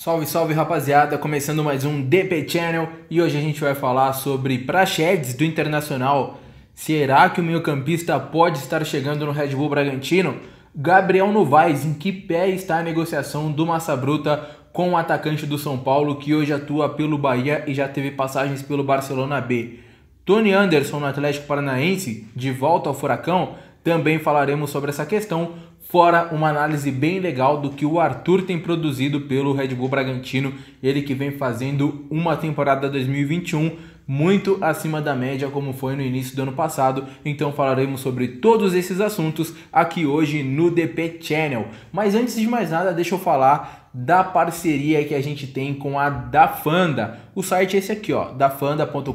Salve, salve rapaziada, começando mais um DP Channel e hoje a gente vai falar sobre Praxedes do Internacional. Será que o meio-campista pode estar chegando no Red Bull Bragantino? Gabriel Novaes, em que pé está a negociação do Massa Bruta com o atacante do São Paulo que hoje atua pelo Bahia e já teve passagens pelo Barcelona B? Tony Anderson no Atlético Paranaense, de volta ao Furacão? Também falaremos sobre essa questão, fora uma análise bem legal do que o Arthur tem produzido pelo Red Bull Bragantino, ele que vem fazendo uma temporada 2021 muito acima da média como foi no início do ano passado. Então falaremos sobre todos esses assuntos aqui hoje no DP Channel. Mas antes de mais nada, deixa eu falar da parceria que a gente tem com a Dafanda. O site é esse aqui, ó, dafanda.com.br.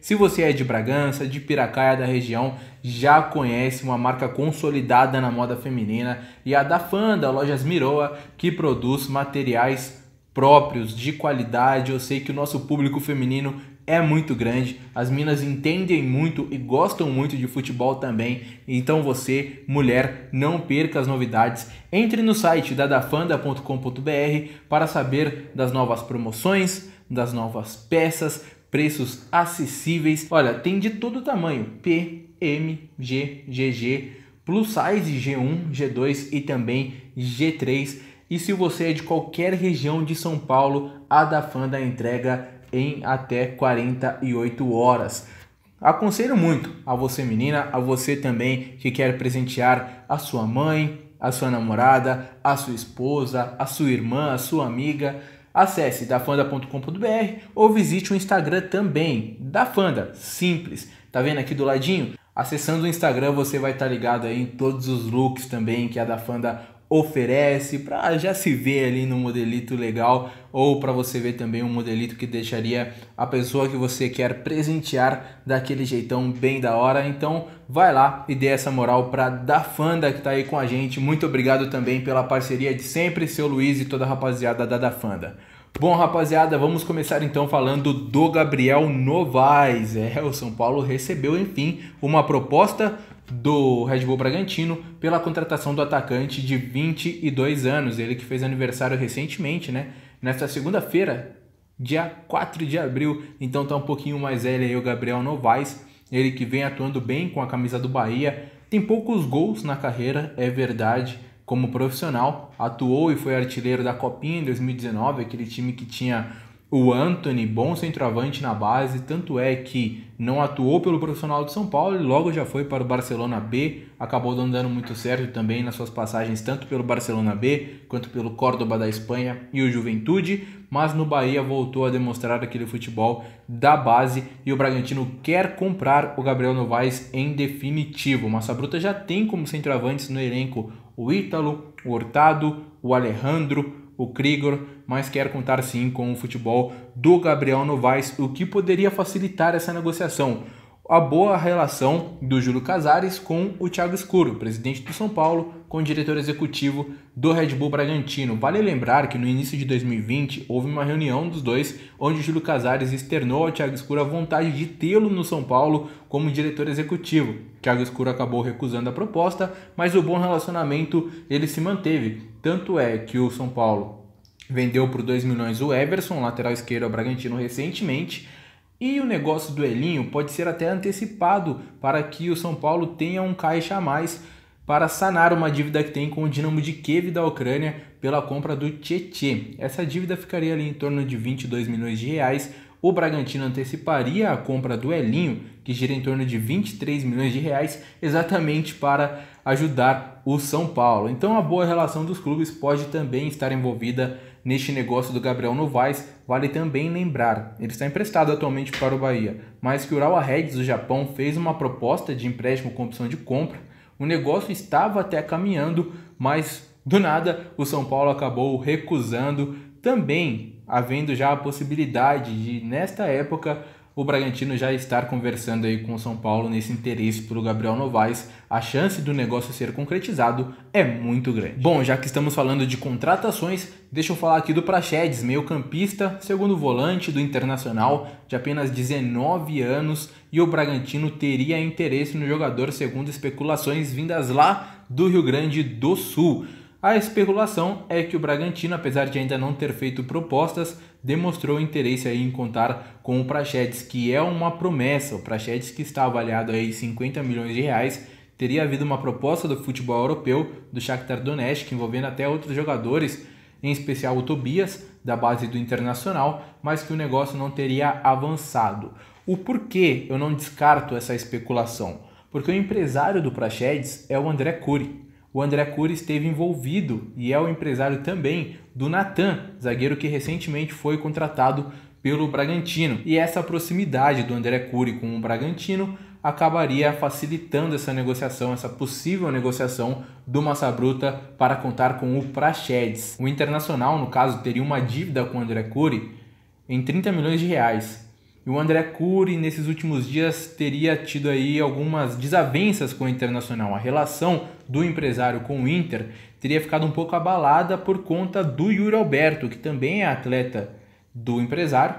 Se você é de Bragança, de Piracaia da região, já conhece uma marca consolidada na moda feminina, e a Dafanda, Lojas Miroa, que produz materiais próprios, de qualidade. Eu sei que o nosso público feminino é muito grande, as minas entendem muito e gostam muito de futebol também, então você, mulher, não perca as novidades. Entre no site da dafanda.com.br para saber das novas promoções, das novas peças, preços acessíveis. Olha, tem de todo tamanho, P, M, G, GG, plus size G1, G2 e também G3. E se você é de qualquer região de São Paulo, a Dafanda entrega em até 48 horas. Aconselho muito a você, menina, a você também que quer presentear a sua mãe, a sua namorada, a sua esposa, a sua irmã, a sua amiga. Acesse dafanda.com.br ou visite o Instagram também, Dafanda, simples. Tá vendo aqui do ladinho? Acessando o Instagram você vai estar ligado aí em todos os looks também que a Dafanda oferece, para já se ver ali no modelito legal, ou para você ver também um modelito que deixaria a pessoa que você quer presentear daquele jeitão bem da hora. Então vai lá e dê essa moral para Dafanda que tá aí com a gente. Muito obrigado também pela parceria de sempre, seu Luiz e toda a rapaziada da Dafanda. Bom, rapaziada, vamos começar então falando do Gabriel Novaes. O São Paulo recebeu, enfim, uma proposta do Red Bull Bragantino pela contratação do atacante de 22 anos, ele que fez aniversário recentemente, né? Nesta segunda-feira, dia 4 de abril, então tá um pouquinho mais velho aí o Gabriel Novaes, ele que vem atuando bem com a camisa do Bahia, tem poucos gols na carreira, é verdade, como profissional, atuou e foi artilheiro da Copinha em 2019, aquele time que tinha o Antony, bom centroavante na base, tanto é que não atuou pelo profissional de São Paulo e logo já foi para o Barcelona B, acabou não dando muito certo também nas suas passagens tanto pelo Barcelona B quanto pelo Córdoba da Espanha e o Juventude, mas no Bahia voltou a demonstrar aquele futebol da base e o Bragantino quer comprar o Gabriel Novaes em definitivo. O Massa Bruta já tem como centroavantes no elenco o Ítalo, o Hurtado, o Alejandro, o Krigor, mas quer contar sim com o futebol do Gabriel Novaes, o que poderia facilitar essa negociação. A boa relação do Júlio Casares com o Thiago Escuro, presidente do São Paulo, com o diretor executivo do Red Bull Bragantino. Vale lembrar que no início de 2020 houve uma reunião dos dois, onde o Júlio Casares externou ao Thiago Escuro a vontade de tê-lo no São Paulo como diretor executivo. Thiago Escuro acabou recusando a proposta, mas o bom relacionamento ele se manteve. Tanto é que o São Paulo vendeu por 2 milhões o Everson, lateral esquerdo ao Bragantino recentemente, e o negócio do Elinho pode ser até antecipado para que o São Paulo tenha um caixa a mais para sanar uma dívida que tem com o Dinamo de Kiev da Ucrânia pela compra do Tietê. Essa dívida ficaria ali em torno de 22 milhões de reais. O Bragantino anteciparia a compra do Elinho, que gira em torno de 23 milhões de reais, exatamente para ajudar o São Paulo. Então a boa relação dos clubes pode também estar envolvida neste negócio do Gabriel Novaes. Vale também lembrar, ele está emprestado atualmente para o Bahia, mas que o Urawa Reds do Japão fez uma proposta de empréstimo com opção de compra. O negócio estava até caminhando, mas do nada o São Paulo acabou recusando, também havendo já a possibilidade de, nesta época, o Bragantino já estar conversando aí com o São Paulo nesse interesse pelo Gabriel Novaes. A chance do negócio ser concretizado é muito grande. Bom, já que estamos falando de contratações, deixa eu falar aqui do Praxedes, meio-campista, segundo volante do Internacional, de apenas 19 anos, e o Bragantino teria interesse no jogador segundo especulações vindas lá do Rio Grande do Sul. A especulação é que o Bragantino, apesar de ainda não ter feito propostas, demonstrou interesse aí em contar com o Praxedes, que é uma promessa. O Praxedes, que está avaliado aí em 50 milhões de reais, teria havido uma proposta do futebol europeu, do Shakhtar Donetsk, envolvendo até outros jogadores, em especial o Tobias, da base do Internacional, mas que o negócio não teria avançado. O porquê eu não descarto essa especulação? Porque o empresário do Praxedes é o André Curi. O André Curi esteve envolvido e é o empresário também do Natan, zagueiro que recentemente foi contratado pelo Bragantino. E essa proximidade do André Curi com o Bragantino acabaria facilitando essa negociação, essa possível negociação do Massa Bruta para contar com o Praxedes. O Internacional, no caso, teria uma dívida com o André Curi em 30 milhões de reais. E o André Curi, nesses últimos dias, teria tido aí algumas desavenças com o Internacional. A relação do empresário com o Inter teria ficado um pouco abalada por conta do Yuri Alberto, que também é atleta do empresário.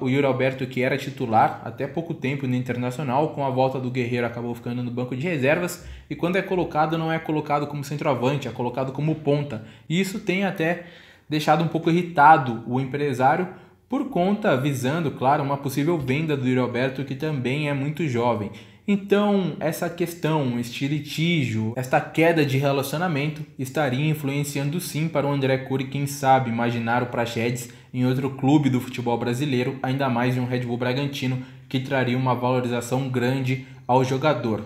O Yuri Alberto, que era titular até pouco tempo no Internacional, com a volta do Guerreiro acabou ficando no banco de reservas, e quando é colocado, não é colocado como centroavante, é colocado como ponta. E isso tem até deixado um pouco irritado o empresário, por conta, visando, claro, uma possível venda do Yuri Alberto, que também é muito jovem. Então, essa questão, este litígio, esta queda de relacionamento estaria influenciando sim para o André Curi, quem sabe, imaginar o Praxedes em outro clube do futebol brasileiro, ainda mais em um Red Bull Bragantino, que traria uma valorização grande ao jogador.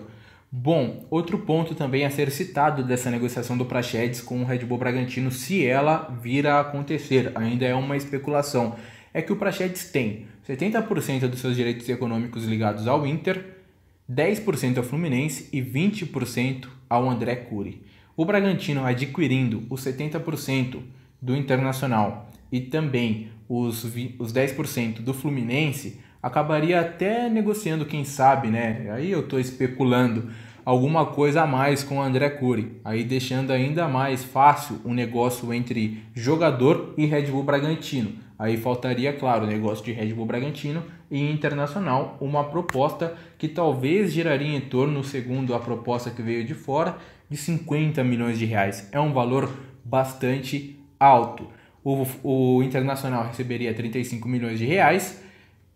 Bom, outro ponto também a ser citado dessa negociação do Praxedes com o Red Bull Bragantino, se ela vir a acontecer, ainda é uma especulação, é que o Praxedes tem 70% dos seus direitos econômicos ligados ao Inter, 10% ao Fluminense e 20% ao André Curi. O Bragantino adquirindo os 70% do Internacional e também os 10% do Fluminense, acabaria até negociando, quem sabe, né? Aí eu estou especulando alguma coisa a mais com o André Curi, aí deixando ainda mais fácil o negócio entre jogador e Red Bull Bragantino. Aí faltaria, claro, o negócio de Red Bull Bragantino e Internacional, uma proposta que talvez geraria em torno, segundo a proposta que veio de fora, de 50 milhões de reais. É um valor bastante alto. O Internacional receberia 35 milhões de reais,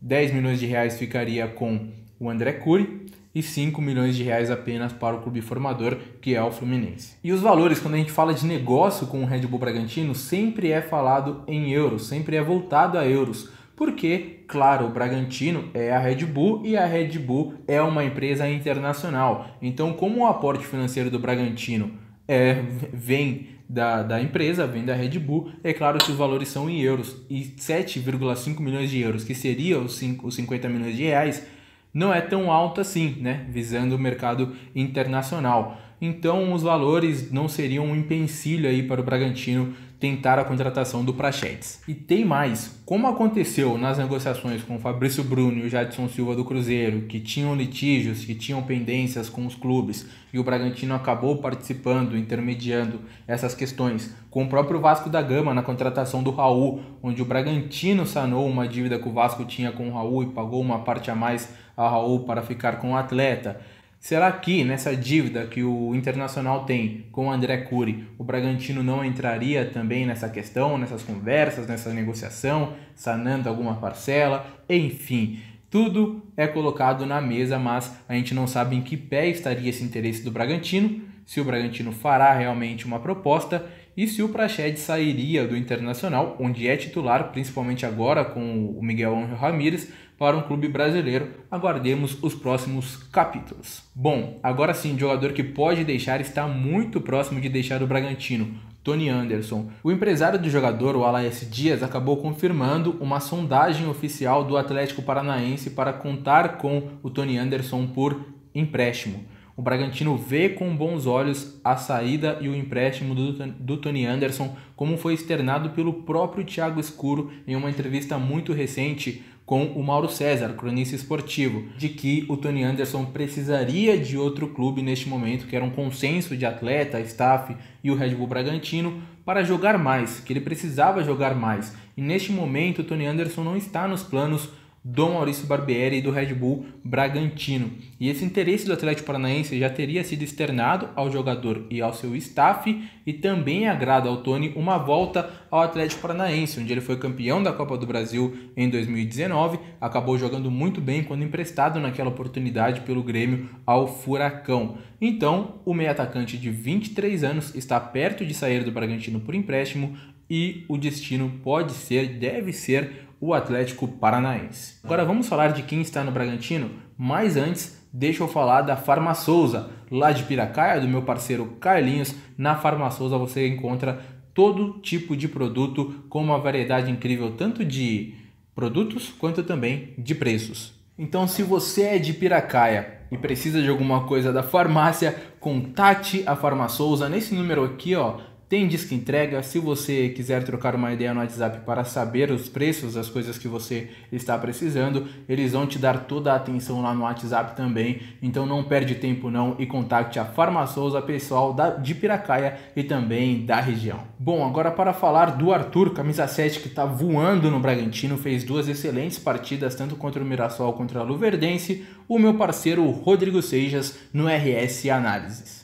10 milhões de reais ficaria com o André Curi e 5 milhões de reais apenas para o clube formador, que é o Fluminense. E os valores, quando a gente fala de negócio com o Red Bull Bragantino, sempre é falado em euros, sempre é voltado a euros. Porque, claro, o Bragantino é a Red Bull e a Red Bull é uma empresa internacional. Então, como o aporte financeiro do Bragantino vem da empresa, vem da Red Bull, é claro que os valores são em euros. E 7,5 milhões de euros, que seria os 50 milhões de reais, não é tão alto assim, né? Visando o mercado internacional. Então os valores não seriam um empecilho aí para o Bragantino tentar a contratação do Praxedes. E tem mais, como aconteceu nas negociações com o Fabrício Bruno e o Jadson Silva do Cruzeiro, que tinham litígios, que tinham pendências com os clubes, e o Bragantino acabou participando, intermediando essas questões com o próprio Vasco da Gama na contratação do Raul, onde o Bragantino sanou uma dívida que o Vasco tinha com o Raul e pagou uma parte a mais a Raul para ficar com o atleta. Será que nessa dívida que o Internacional tem com o André Curi, o Bragantino não entraria também nessa questão, nessas conversas, nessa negociação, sanando alguma parcela? Enfim, tudo é colocado na mesa, mas a gente não sabe em que pé estaria esse interesse do Bragantino, se o Bragantino fará realmente uma proposta e se o Praxedes sairia do Internacional, onde é titular, principalmente agora com o Miguel Ángel Ramírez, para um clube brasileiro. Aguardemos os próximos capítulos. Bom, agora sim, o jogador que pode deixar está muito próximo de deixar o Bragantino, Tony Anderson. O empresário do jogador, o Alaes Dias, acabou confirmando uma sondagem oficial do Atlético Paranaense para contar com o Tony Anderson por empréstimo. O Bragantino vê com bons olhos a saída e o empréstimo do Tony Anderson, como foi externado pelo próprio Thiago Escuro em uma entrevista muito recente com o Mauro César, cronista esportivo, de que o Tony Anderson precisaria de outro clube neste momento, que era um consenso de atleta, staff e o Red Bull Bragantino, para jogar mais, que ele precisava jogar mais. E neste momento o Tony Anderson não está nos planos do Maurício Barbieri e do Red Bull Bragantino. E esse interesse do Atlético Paranaense já teria sido externado ao jogador e ao seu staff, e também agrada ao Tony uma volta ao Atlético Paranaense, onde ele foi campeão da Copa do Brasil em 2019, acabou jogando muito bem quando emprestado naquela oportunidade pelo Grêmio ao Furacão. Então, o meio-atacante de 23 anos está perto de sair do Bragantino por empréstimo e o destino pode ser, deve ser, o Atlético Paranaense. Agora vamos falar de quem está no Bragantino, mas antes deixa eu falar da Farma Souza, lá de Piracaia, do meu parceiro Carlinhos. Na Farma Souza você encontra todo tipo de produto com uma variedade incrível, tanto de produtos quanto também de preços. Então, se você é de Piracaia e precisa de alguma coisa da farmácia, contate a Farma Souza nesse número aqui, ó. Tem disco entrega. Se você quiser trocar uma ideia no WhatsApp para saber os preços das coisas que você está precisando, eles vão te dar toda a atenção lá no WhatsApp também. Então não perde tempo não e contacte a Farma Souza, pessoal de Piracaia e também da região. Bom, agora para falar do Arthur, camisa 7, que está voando no Bragantino, fez 2 excelentes partidas, tanto contra o Mirassol quanto a Luverdense, o meu parceiro Rodrigo Seijas no RS Análises.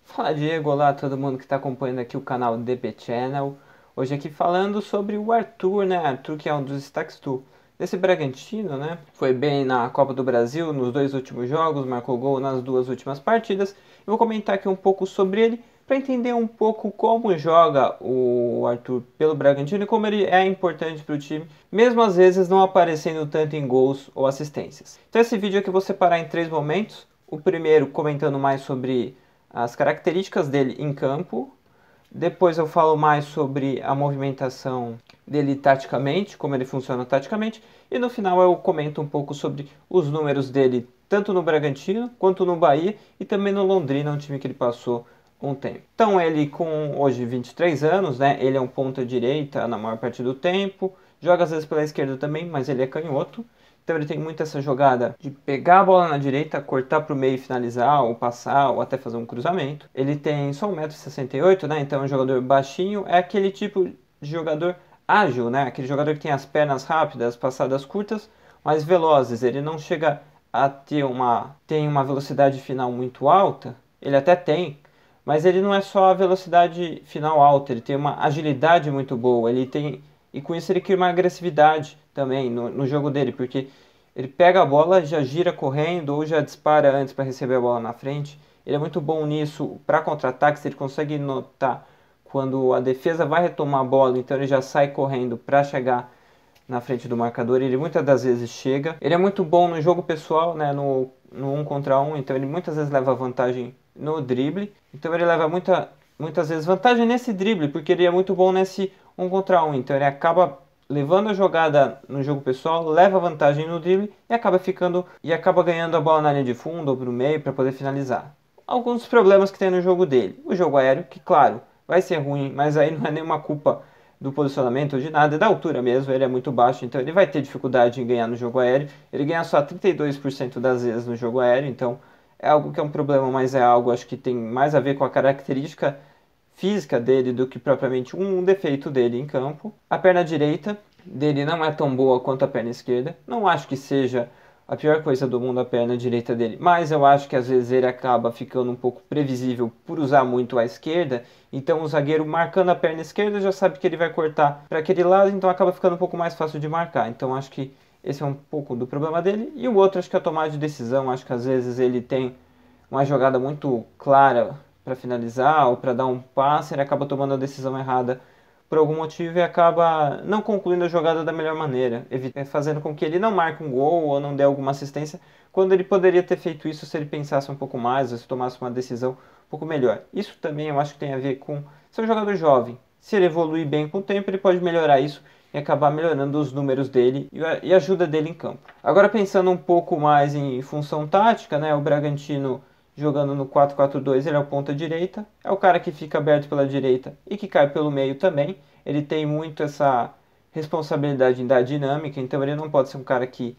Fala Diego, olá a todo mundo que está acompanhando aqui o canal DP Channel. Hoje aqui falando sobre o Arthur, né? Arthur, que é um dos destaques desse Bragantino, né? Foi bem na Copa do Brasil nos 2 últimos jogos, marcou gol nas 2 últimas partidas. Eu vou comentar aqui um pouco sobre ele para entender um pouco como joga o Arthur pelo Bragantino e como ele é importante para o time, mesmo às vezes não aparecendo tanto em gols ou assistências. Então esse vídeo aqui eu vou separar em 3 momentos. O primeiro comentando mais sobre as características dele em campo. Depois eu falo mais sobre a movimentação dele taticamente, como ele funciona taticamente. E no final eu comento um pouco sobre os números dele, tanto no Bragantino quanto no Bahia e também no Londrina, um time que ele passou um tempo. Então ele com hoje 23 anos, né? Ele é um ponta direita na maior parte do tempo. Joga às vezes pela esquerda também, mas ele é canhoto. Então ele tem muito essa jogada de pegar a bola na direita, cortar para o meio e finalizar, ou passar, ou até fazer um cruzamento. Ele tem só 1,68 m, né? Então é um jogador baixinho. É aquele tipo de jogador ágil, né? Aquele jogador que tem as pernas rápidas, passadas curtas, mas velozes. Ele não chega a ter uma velocidade final muito alta. Ele até tem, mas ele não é só a velocidade final alta. Ele tem uma agilidade muito boa. E com isso ele cria uma agressividade também no jogo dele, porque ele pega a bola, já gira correndo ou já dispara antes para receber a bola na frente. Ele é muito bom nisso para contra-ataques, ele consegue notar quando a defesa vai retomar a bola, então ele já sai correndo para chegar na frente do marcador. Ele muitas das vezes chega. Ele é muito bom no jogo pessoal, né, no 1 contra 1, então ele muitas vezes leva vantagem no drible. Então ele leva muitas vezes vantagem nesse drible, porque ele é muito bom nesse 1 contra 1, então ele acaba levando a jogada no jogo pessoal, leva vantagem no drible e acaba ganhando a bola na linha de fundo ou pro meio para poder finalizar. Alguns problemas que tem no jogo dele. O jogo aéreo, que claro, vai ser ruim, mas aí não é nenhuma culpa do posicionamento ou de nada, é da altura mesmo, ele é muito baixo, então ele vai ter dificuldade em ganhar no jogo aéreo. Ele ganha só 32% das vezes no jogo aéreo, então é algo que é um problema, mas é algo acho que tem mais a ver com a característica física dele do que propriamente um defeito dele em campo. A perna direita dele não é tão boa quanto a perna esquerda. Não acho que seja a pior coisa do mundo a perna direita dele, mas eu acho que às vezes ele acaba ficando um pouco previsível por usar muito a esquerda. Então o zagueiro marcando a perna esquerda já sabe que ele vai cortar para aquele lado, então acaba ficando um pouco mais fácil de marcar. Então acho que esse é um pouco do problema dele. E o outro acho que é a tomada de decisão. Acho que às vezes ele tem uma jogada muito clara para finalizar ou para dar um passe, ele acaba tomando a decisão errada por algum motivo e acaba não concluindo a jogada da melhor maneira, fazendo com que ele não marque um gol ou não dê alguma assistência, quando ele poderia ter feito isso se ele pensasse um pouco mais ou se tomasse uma decisão um pouco melhor. Isso também eu acho que tem a ver com ser um jogador jovem. Se ele evoluir bem com o tempo, ele pode melhorar isso e acabar melhorando os números dele e a ajuda dele em campo. Agora pensando um pouco mais em função tática, né, o Bragantino jogando no 4-4-2, ele é o ponta direita, é o cara que fica aberto pela direita e que cai pelo meio também. Ele tem muito essa responsabilidade em dar dinâmica, então ele não pode ser um cara que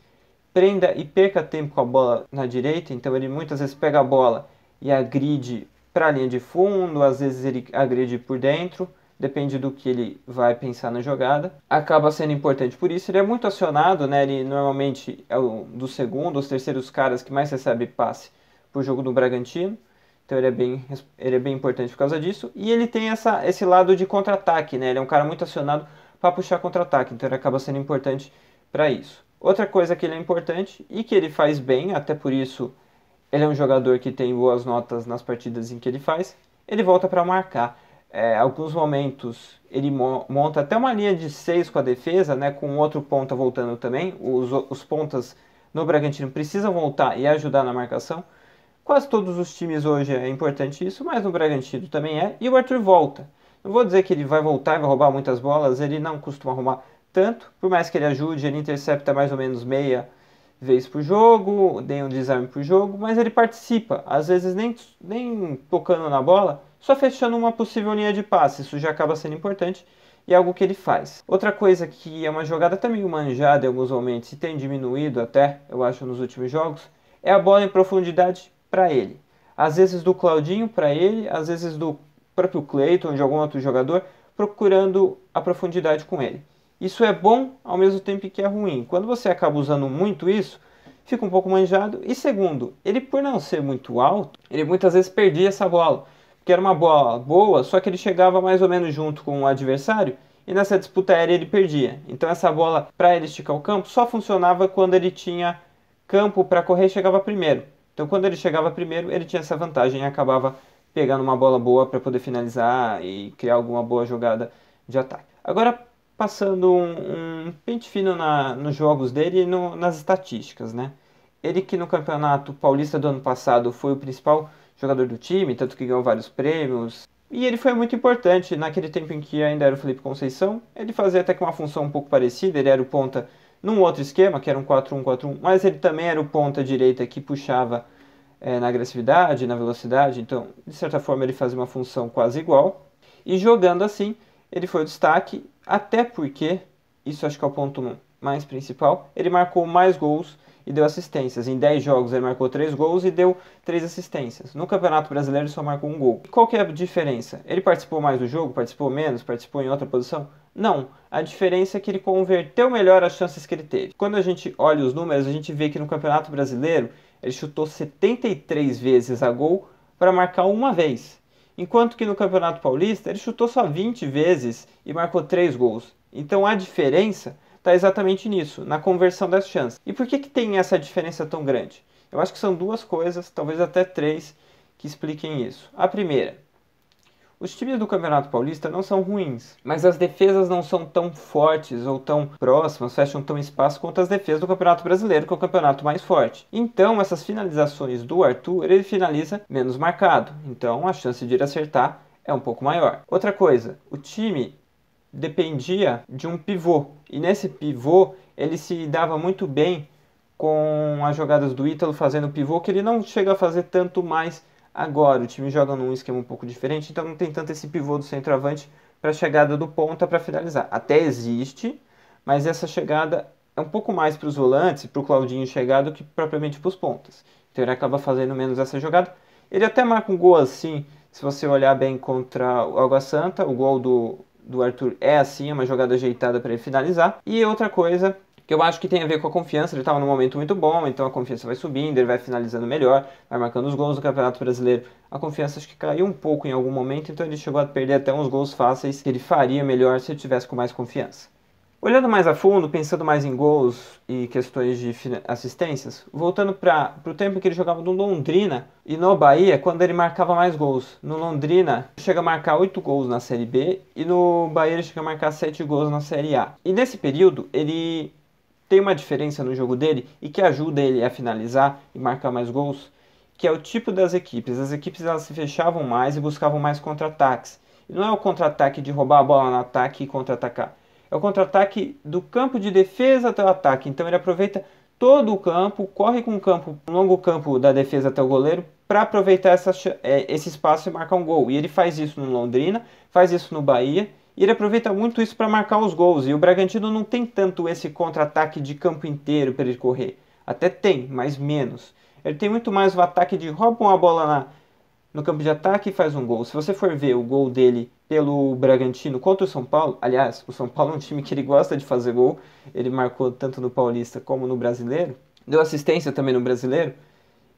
prenda e perca tempo com a bola na direita, então ele muitas vezes pega a bola e agride para a linha de fundo, às vezes ele agride por dentro, depende do que ele vai pensar na jogada. Acaba sendo importante por isso, ele é muito acionado, né? Ele normalmente é um dos segundos, os terceiros caras que mais recebe passe por jogo do Bragantino. Então ele é bem importante por causa disso. E ele tem esse lado de contra-ataque, né? Ele é um cara muito acionado para puxar contra-ataque, então ele acaba sendo importante para isso. Outra coisa que ele é importante e que ele faz bem, até por isso ele é um jogador que tem boas notas nas partidas em que ele faz, ele volta para marcar. Alguns momentos ele monta até uma linha de 6 com a defesa, né? Com outro ponta voltando também. Os pontas no Bragantino precisam voltar e ajudar na marcação. Quase todos os times hoje é importante isso, mas no Bragantino também é. E o Arthur volta. Não vou dizer que ele vai voltar e vai roubar muitas bolas, ele não costuma roubar tanto. Por mais que ele ajude, ele intercepta mais ou menos meia vez por jogo, tem um desarme por jogo, mas ele participa. Às vezes nem tocando na bola, só fechando uma possível linha de passe. Isso já acaba sendo importante e é algo que ele faz. Outra coisa que é uma jogada até meio manjada em alguns momentos e tem diminuído até, eu acho, nos últimos jogos, é a bola em profundidade para ele. Às vezes do Claudinho para ele, às vezes do próprio Cleiton, de algum outro jogador, procurando a profundidade com ele. Isso é bom ao mesmo tempo que é ruim. Quando você acaba usando muito isso, fica um pouco manjado. E segundo, ele por não ser muito alto, ele muitas vezes perdia essa bola. Porque era uma bola boa, só que ele chegava mais ou menos junto com o adversário e nessa disputa aérea ele perdia. Então essa bola, para ele esticar o campo, só funcionava quando ele tinha campo para correr e chegava primeiro. Então quando ele chegava primeiro, ele tinha essa vantagem e acabava pegando uma bola boa para poder finalizar e criar alguma boa jogada de ataque. Agora, passando um pente fino nos jogos dele e nas estatísticas, né? Ele que no Campeonato Paulista do ano passado foi o principal jogador do time, tanto que ganhou vários prêmios. E ele foi muito importante naquele tempo em que ainda era o Felipe Conceição. Ele fazia até que uma função um pouco parecida, ele era o ponta num outro esquema, que era um 4-1-4-1, mas ele também era o ponta direita que puxava na agressividade, na velocidade, então de certa forma ele fazia uma função quase igual. E jogando assim, ele foi o destaque, até porque, isso acho que é o ponto mais principal, ele marcou mais gols e deu assistências. Em 10 jogos ele marcou 3 gols e deu 3 assistências. No Campeonato Brasileiro ele só marcou 1 gol. Qual que é a diferença? Ele participou mais do jogo? Participou menos? Participou em outra posição? Não. A diferença é que ele converteu melhor as chances que ele teve. Quando a gente olha os números, a gente vê que no Campeonato Brasileiro ele chutou 73 vezes a gol para marcar uma vez. Enquanto que no Campeonato Paulista ele chutou só 20 vezes e marcou 3 gols. Então a diferença está exatamente nisso, na conversão das chances. E por que tem essa diferença tão grande? Eu acho que são duas coisas, talvez até três, que expliquem isso. A primeira, os times do Campeonato Paulista não são ruins, mas as defesas não são tão fortes ou tão próximas, fecham tão espaço quanto as defesas do Campeonato Brasileiro, que é o campeonato mais forte. Então, essas finalizações do Arthur, ele finaliza menos marcado. Então, a chance de ele acertar é um pouco maior. Outra coisa, o time dependia de um pivô. E nesse pivô, ele se dava muito bem com as jogadas do Ítalo fazendo pivô, que ele não chega a fazer tanto mais agora. O time joga num esquema um pouco diferente, então não tem tanto esse pivô do centroavante para a chegada do ponta para finalizar. Até existe, mas essa chegada é um pouco mais para os volantes, para o Claudinho chegar, do que propriamente para os pontas. Então ele acaba fazendo menos essa jogada. Ele até marca um gol assim, se você olhar bem, contra o Água Santa. O gol do Arthur é assim, é uma jogada ajeitada para ele finalizar. E outra coisa que eu acho que tem a ver com a confiança, ele estava num momento muito bom, então a confiança vai subindo, ele vai finalizando melhor, vai marcando os gols do Campeonato Brasileiro. A confiança acho que caiu um pouco em algum momento, então ele chegou a perder até uns gols fáceis que ele faria melhor se ele tivesse com mais confiança. Olhando mais a fundo, pensando mais em gols e questões de assistências, voltando para o tempo que ele jogava no Londrina e no Bahia, quando ele marcava mais gols. No Londrina, ele chega a marcar 8 gols na Série B e no Bahia ele chega a marcar 7 gols na Série A. E nesse período, ele tem uma diferença no jogo dele e que ajuda ele a finalizar e marcar mais gols, que é o tipo das equipes. As equipes elas se fechavam mais e buscavam mais contra-ataques. E não é o contra-ataque de roubar a bola no ataque e contra-atacar. É o contra-ataque do campo de defesa até o ataque. Então ele aproveita todo o campo, corre com o campo, um longo campo da defesa até o goleiro, para aproveitar esse espaço e marcar um gol. E ele faz isso no Londrina, faz isso no Bahia, e ele aproveita muito isso para marcar os gols. E o Bragantino não tem tanto esse contra-ataque de campo inteiro para ele correr. Até tem, mas menos. Ele tem muito mais o ataque de roubam a bola no campo de ataque e faz um gol. Se você for ver o gol dele pelo Bragantino contra o São Paulo, aliás, o São Paulo é um time que ele gosta de fazer gol, ele marcou tanto no Paulista como no Brasileiro, deu assistência também no Brasileiro,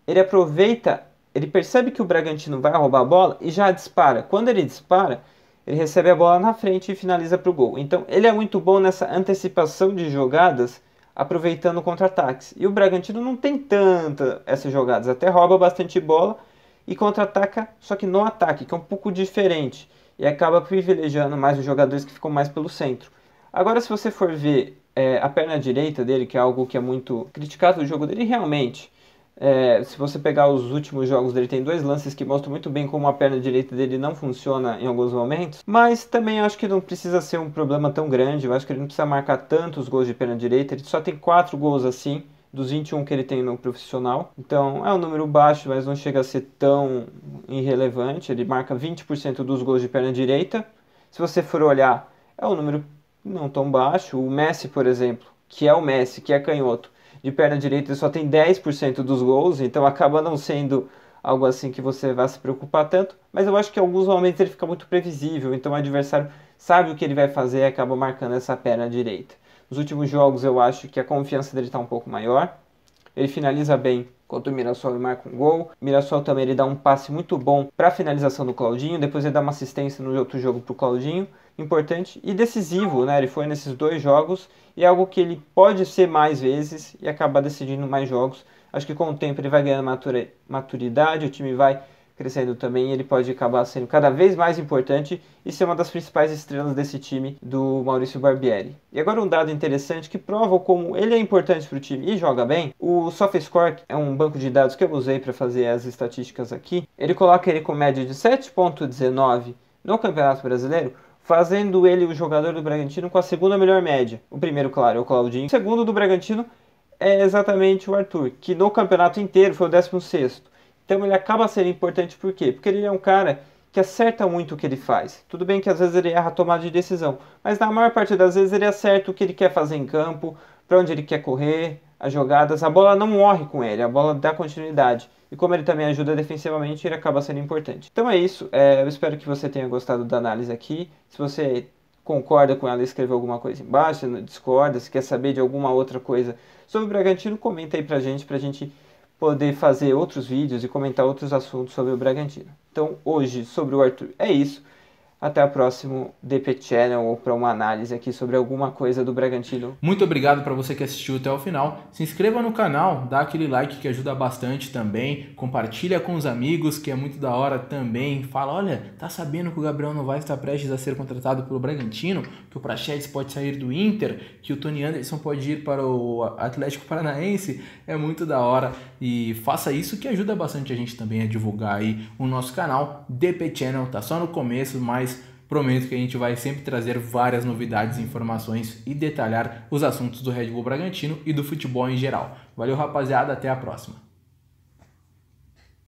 ele aproveita, ele percebe que o Bragantino vai roubar a bola e já dispara. Quando ele dispara, ele recebe a bola na frente e finaliza para o gol. Então ele é muito bom nessa antecipação de jogadas, aproveitando contra-ataques. E o Bragantino não tem tanta essas jogadas, até rouba bastante bola e contra-ataca, só que no ataque, que é um pouco diferente. E acaba privilegiando mais os jogadores que ficam mais pelo centro. Agora, se você for ver a perna direita dele, que é algo que é muito criticado no jogo dele, realmente, se você pegar os últimos jogos dele, tem 2 lances que mostram muito bem como a perna direita dele não funciona em alguns momentos. Mas também acho que não precisa ser um problema tão grande. Eu acho que ele não precisa marcar tantos gols de perna direita. Ele só tem 4 gols assim, dos 21 que ele tem no profissional. Então é um número baixo, mas não chega a ser tão irrelevante. Ele marca 20% dos gols de perna direita. Se você for olhar, é um número não tão baixo. O Messi, por exemplo, que é o Messi, que é canhoto, de perna direita ele só tem 10% dos gols, então acaba não sendo algo assim que você vai se preocupar tanto, mas eu acho que em alguns momentos ele fica muito previsível, então o adversário sabe o que ele vai fazer e acaba marcando essa perna direita. Nos últimos jogos eu acho que a confiança dele está um pouco maior, ele finaliza bem contra o Mirassol e marca um gol. O Mirassol também ele dá um passe muito bom para a finalização do Claudinho, depois ele dá uma assistência no outro jogo para o Claudinho, importante e decisivo, né? Ele foi nesses 2 jogos e é algo que ele pode ser mais vezes e acabar decidindo mais jogos. Acho que com o tempo ele vai ganhando maturidade, o time vai crescendo também e ele pode acabar sendo cada vez mais importante e ser uma das principais estrelas desse time do Maurício Barbieri. E agora um dado interessante que prova como ele é importante para o time e joga bem. O SofaScore é um banco de dados que eu usei para fazer as estatísticas aqui. Ele coloca ele com média de 7,19 no Campeonato Brasileiro, fazendo ele o jogador do Bragantino com a segunda melhor média. O primeiro, claro, é o Claudinho. O segundo do Bragantino é exatamente o Arthur, que no campeonato inteiro foi o 16º. Então ele acaba sendo importante por quê? Porque ele é um cara que acerta muito o que ele faz. Tudo bem que às vezes ele erra a tomada de decisão, mas na maior parte das vezes ele acerta o que ele quer fazer em campo, para onde ele quer correr, as jogadas. A bola não morre com ele, a bola dá continuidade. E como ele também ajuda defensivamente, ele acaba sendo importante. Então é isso, eu espero que você tenha gostado da análise aqui. Se você concorda com ela, escreva alguma coisa embaixo, se discorda, se quer saber de alguma outra coisa sobre o Bragantino, comenta aí pra gente poder fazer outros vídeos e comentar outros assuntos sobre o Bragantino. Então hoje sobre o Arthur é isso. Até o próximo DP Channel ou para uma análise aqui sobre alguma coisa do Bragantino. Muito obrigado para você que assistiu até o final. Se inscreva no canal, dá aquele like que ajuda bastante também. Compartilha com os amigos, que é muito da hora também. Fala, olha, tá sabendo que o Gabriel Novaes está prestes a ser contratado pelo Bragantino? Que o Praxedes pode sair do Inter? Que o Tony Anderson pode ir para o Atlético Paranaense? É muito da hora. E faça isso que ajuda bastante a gente também a divulgar aí o nosso canal. DP Channel tá só no começo, mas prometo que a gente vai sempre trazer várias novidades, informações e detalhar os assuntos do Red Bull Bragantino e do futebol em geral. Valeu, rapaziada, até a próxima.